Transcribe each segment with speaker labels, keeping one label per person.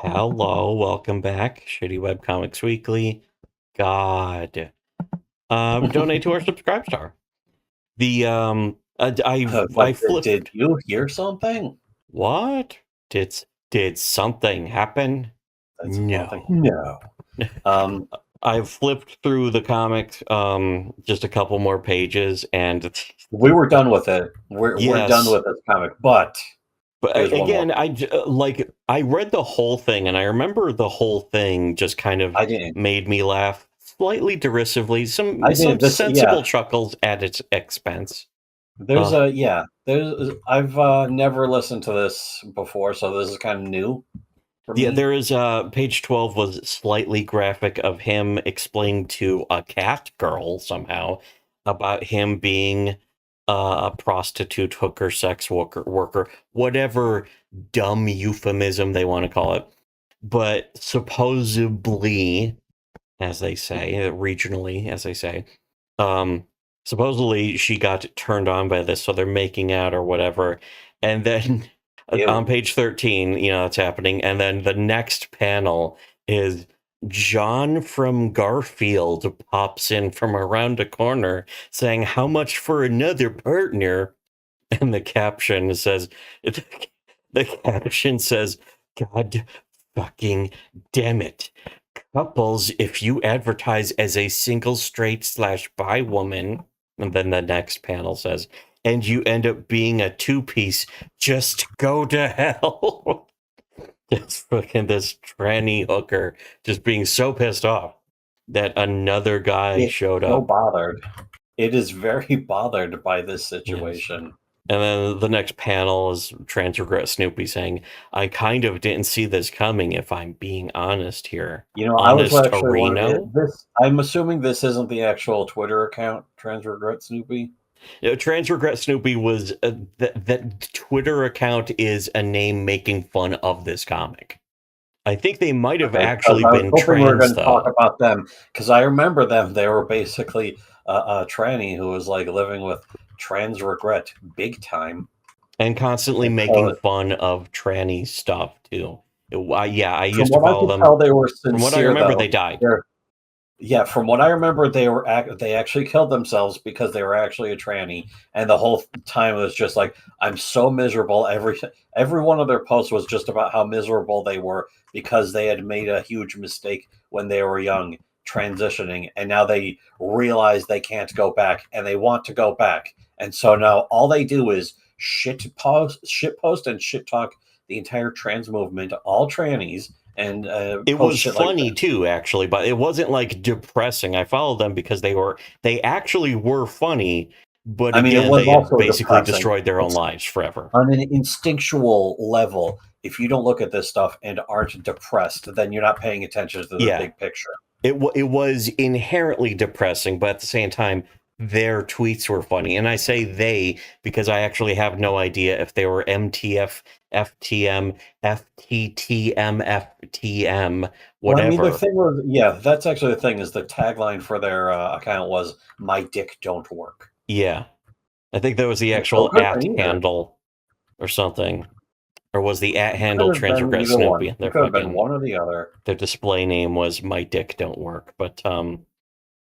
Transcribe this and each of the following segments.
Speaker 1: Hello, welcome back. Shittywebcomics Weekly. God. Donate to our subscribe star. The I
Speaker 2: But
Speaker 1: flipped.
Speaker 2: did you hear something?
Speaker 1: What? Did something happen?
Speaker 2: That's something.
Speaker 1: No.
Speaker 2: No.
Speaker 1: I've flipped through the comics, just a couple more pages, and
Speaker 2: We were done with it. We're done
Speaker 1: yes.
Speaker 2: with this comic, but
Speaker 1: But
Speaker 2: there's one more.
Speaker 1: again, I read the whole thing, and I remember the whole thing just kind of
Speaker 2: I didn't.
Speaker 1: made me laugh slightly derisively,
Speaker 2: I
Speaker 1: some
Speaker 2: didn't. This,
Speaker 1: sensible chuckles at its expense.
Speaker 2: There's
Speaker 1: Uh,
Speaker 2: a There's I've never listened to this before, so this is kind of new for
Speaker 1: yeah,
Speaker 2: me.
Speaker 1: there is page 12 was slightly graphic of him explaining to a cat girl somehow about him being a prostitute, hooker, sex worker, whatever dumb euphemism they want to call it. But supposedly, as they say, regionally, as they say, um, supposedly she got turned on by this, so they're making out or whatever. And then on
Speaker 2: Ew.
Speaker 1: page 13, it's happening. And then the next panel is John from Garfield pops in from around a corner saying, "How much for another partner?" And the caption says, "God fucking damn it. Couples, if you advertise as a single straight/bi woman," and then the next panel says, "and you end up being a two-piece, just go to hell." It's fucking this tranny hooker just being so pissed off that another guy
Speaker 2: It's
Speaker 1: showed
Speaker 2: so
Speaker 1: up.
Speaker 2: bothered. It is very bothered by this
Speaker 1: Yes.
Speaker 2: situation.
Speaker 1: And then the next panel is Trans Regret Snoopy saying, "I kind of didn't see this coming, if I'm being honest here."
Speaker 2: I was
Speaker 1: Honest
Speaker 2: actually wondering
Speaker 1: Reno?
Speaker 2: this. I'm assuming this isn't the actual Twitter account, Trans Regret Snoopy.
Speaker 1: Trans Regret Snoopy was that Twitter account is a name making fun of this comic. I think they might have
Speaker 2: Okay, because
Speaker 1: actually
Speaker 2: I was
Speaker 1: been
Speaker 2: hoping we were
Speaker 1: trans
Speaker 2: going to talk
Speaker 1: though,
Speaker 2: about them because I remember them. They were basically a tranny who was like living with trans regret big time.
Speaker 1: and constantly
Speaker 2: And
Speaker 1: making
Speaker 2: so,
Speaker 1: fun of tranny stuff too. Yeah, I
Speaker 2: from
Speaker 1: used to
Speaker 2: what I
Speaker 1: follow
Speaker 2: could
Speaker 1: them.
Speaker 2: tell, they were
Speaker 1: From what I
Speaker 2: sincere.
Speaker 1: remember,
Speaker 2: Though
Speaker 1: they died.
Speaker 2: they're Yeah, from what I remember, they actually killed themselves because they were actually a tranny, and the whole time it was just like, I'm so miserable. Every one of their posts was just about how miserable they were because they had made a huge mistake when they were young, transitioning, and now they realize they can't go back, and they want to go back, and so now all they do is shit post, and shit talk the entire trans movement, all trannies, and
Speaker 1: It
Speaker 2: post
Speaker 1: was
Speaker 2: shit like
Speaker 1: funny too, actually, but it wasn't like depressing. I followed them because they actually were funny, but
Speaker 2: I mean, it
Speaker 1: again,
Speaker 2: was
Speaker 1: they had
Speaker 2: also
Speaker 1: basically
Speaker 2: depressing.
Speaker 1: destroyed their own
Speaker 2: It's
Speaker 1: lives forever.
Speaker 2: on an instinctual level. If you don't look at this stuff and aren't depressed, then you're not paying attention to the
Speaker 1: Yeah,
Speaker 2: big picture.
Speaker 1: it was inherently depressing, but at the same time, their tweets were funny. And I say they because I actually have no idea if they were MTF, FTM, FTTM, FTM,
Speaker 2: Well, I mean, the
Speaker 1: whatever.
Speaker 2: thing was, yeah, that's actually the thing is the tagline for their account was "My dick don't work."
Speaker 1: Yeah, I think that was the
Speaker 2: And so
Speaker 1: actual
Speaker 2: good for
Speaker 1: at
Speaker 2: neither.
Speaker 1: handle or something. Or was the at
Speaker 2: It could
Speaker 1: handle
Speaker 2: have
Speaker 1: Trans
Speaker 2: been
Speaker 1: Regret
Speaker 2: either one.
Speaker 1: Snoopy?
Speaker 2: It could have been one or the other,
Speaker 1: Their display name was My Dick Don't Work. But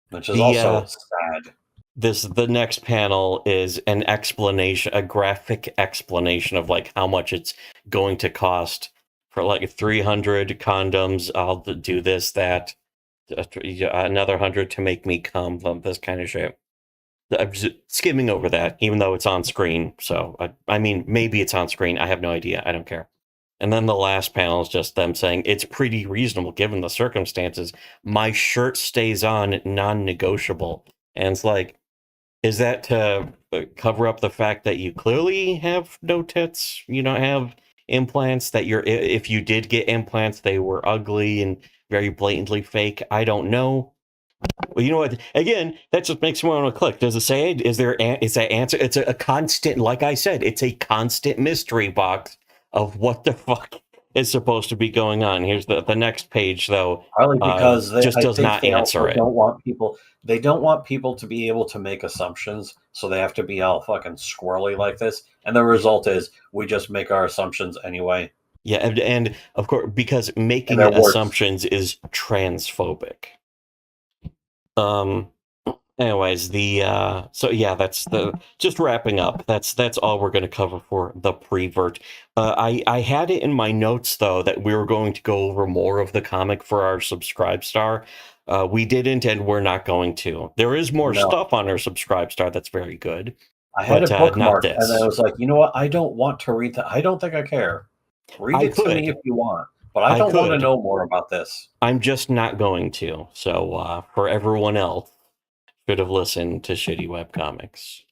Speaker 2: which is
Speaker 1: the
Speaker 2: also sad.
Speaker 1: the next panel is an explanation, a graphic explanation of like how much it's going to cost for like 300 condoms. I'll do this, that, another 100 to make me come, this kind of shit. I'm just skimming over that, even though it's on screen. So I mean, maybe it's on screen. I have no idea. I don't care. And then the last panel is just them saying, "It's pretty reasonable given the circumstances. My shirt stays on, non-negotiable." And it's like, is that to cover up the fact that you clearly have no tits? You don't have implants, that if you did get implants, they were ugly and very blatantly fake? I don't know. Well, you know what? Again, that just makes me want to click. Does it say? Is that answer? It's a constant. Like I said, it's a constant mystery box of what the fuck is supposed to be going on. Here's the next page, though.
Speaker 2: Partly because
Speaker 1: Just
Speaker 2: I
Speaker 1: does
Speaker 2: think
Speaker 1: not
Speaker 2: they
Speaker 1: answer
Speaker 2: also
Speaker 1: it.
Speaker 2: don't want people. They don't want people to be able to make assumptions, so they have to be all fucking squirrely like this. And the result is we just make our assumptions anyway.
Speaker 1: Yeah, and of course, because
Speaker 2: And
Speaker 1: making
Speaker 2: they're worse.
Speaker 1: assumptions is transphobic. Um. Anyways, so yeah, that's the just wrapping up. That's all we're going to cover for the prevert. I had it in my notes though that we were going to go over more of the comic for our Subscribe Star. We didn't, and we're not going to. There is more
Speaker 2: No.
Speaker 1: stuff on our Subscribe Star that's very good,
Speaker 2: I had
Speaker 1: but
Speaker 2: it
Speaker 1: not
Speaker 2: bookmarked, and I
Speaker 1: this.
Speaker 2: was like, you know what? I don't want to read that. I don't think I care. Read
Speaker 1: I
Speaker 2: it to me if
Speaker 1: could,
Speaker 2: you want, but I
Speaker 1: I
Speaker 2: don't want to
Speaker 1: could.
Speaker 2: know more about this.
Speaker 1: I'm just not going to. So for everyone else, should have listened to Shitty Webcomics.